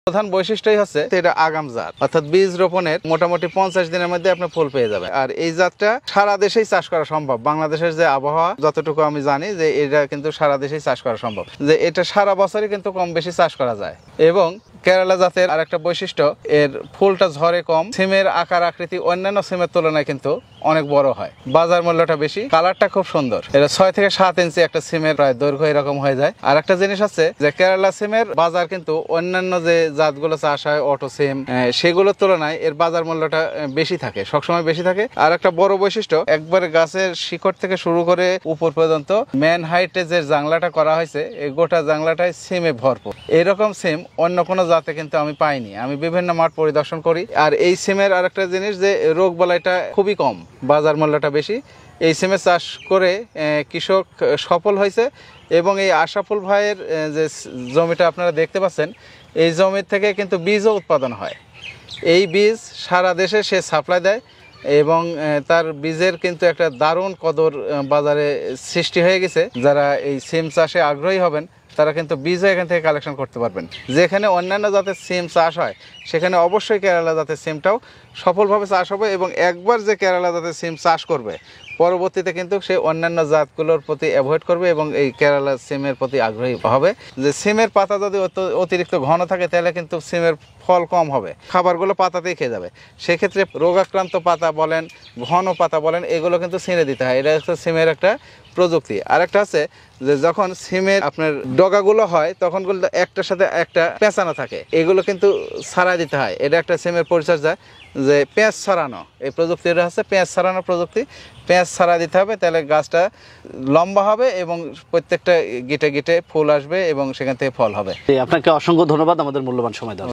প্রধান বৈশিষ্ট্যই হচ্ছে এটা আগাম জাত, অর্থাৎ বীজ রোপণের মোটামুটি 50 দিনের মধ্যে আপনি ফুল পেয়ে যাবেন। আর এই জাতটা সারা দেশেই চাষ করা সম্ভব। বাংলাদেশের যে আবহাওয়া যতটুকু আমি জানি যে এটা কিন্তু সারা দেশেই চাষ করা সম্ভব, যে এটা সারা বছরই কিন্তু কম বেশি চাষ করা যায়। এবং কেরালা জাতের আরেকটা বৈশিষ্ট্য, এর ফুলটা ঝরে কম, সিমের আকার আকৃতি অন্যান্য সিমের তুলনায় কিন্তু অনেক বড় হয়, বাজার মূল্যটা বেশি, কালারটা খুব সুন্দর। এটা 6 থেকে 7 ইঞ্চি একটা সিমের প্রায় দৈর্ঘ্য এরকম হয়ে যায়। আর একটা জিনিস আছে যে কেরালা সিমের বাজার কিন্তু অন্যান্য যে জাতগুলো চাষ হয় অটো সিম সেগুলোর তুলনায় এর বাজার মূল্যটা বেশি থাকে, সবসময় বেশি থাকে। আর একটা বড় বৈশিষ্ট্য, একবারে গাছের শিকড় থেকে শুরু করে উপর পর্যন্ত ম্যান হাইটে যে জাংলাটা করা হয়েছে এই গোটা জাংলাটাই সিমে ভরপুর। এরকম সিম অন্য কোনো জাতে কিন্তু আমি পাইনি। আমি বিভিন্ন মাঠ পরিদর্শন করি। আর এই সিমের আরেকটা জিনিস যে রোগ বালাইটা খুবই কম, বাজার মূল্যটা বেশি। এই সিমের চাষ করে কৃষক সফল হয়েছে। এবং এই আশাফুল ভাইয়ের যে জমিটা আপনারা দেখতে পাচ্ছেন, এই জমির থেকে কিন্তু বীজও উৎপাদন হয়। এই বীজ সারা দেশে সে সাপ্লাই দেয় এবং তার বীজের কিন্তু একটা দারুণ কদর বাজারে সৃষ্টি হয়ে গেছে। যারা এই সিম চাষে আগ্রহী হবেন তারা কিন্তু বীজও এখান থেকে কালেকশন করতে পারবেন। যেখানে অন্যান্য জাতের সিম চাষ হয় সেখানে অবশ্যই কেরালা জাতের সিমটাও সফলভাবে চাষ হবে। এবং একবার যে কেরালা জাতের সিম চাষ করবে পরবর্তীতে কিন্তু সে অন্যান্য জাতগুলোর প্রতি অ্যাভয়েড করবে এবং এই কেরালা সিমের প্রতি আগ্রহী হবে। যে সিমের পাতা যদি অতিরিক্ত ঘন থাকে তাহলে কিন্তু সিমের ফল কম হবে, খাবারগুলো পাতাতেই খেয়ে যাবে। সেক্ষেত্রে রোগাক্রান্ত পাতা বলেন, ঘন পাতা বলেন, এগুলো কিন্তু ছিঁড়ে দিতে হয়। এটা হচ্ছে সিমের একটা প্রযুক্তি। আর একটা আছে যে যখন সিমের আপনার ডগাগুলো হয় তখন একটার সাথে একটা পেঁচানো থাকে, এগুলো কিন্তু ছাড়াই দিতে হয়। এটা একটা সিমের পরিচর্যা, যে পেঁয়াজ ছাড়ানো, এই প্রযুক্তিটা হচ্ছে পেঁয়াজ ছাড়ানো প্রযুক্তি। পেঁয়াজ ছাড়া দিতে হবে, তাহলে গাছটা লম্বা হবে এবং প্রত্যেকটা গিটে গিটে ফুল আসবে এবং সেখান থেকে ফল হবে। আপনাকে অসংখ্য ধন্যবাদ আমাদের মূল্যবান সময় দেওয়ার জন্য।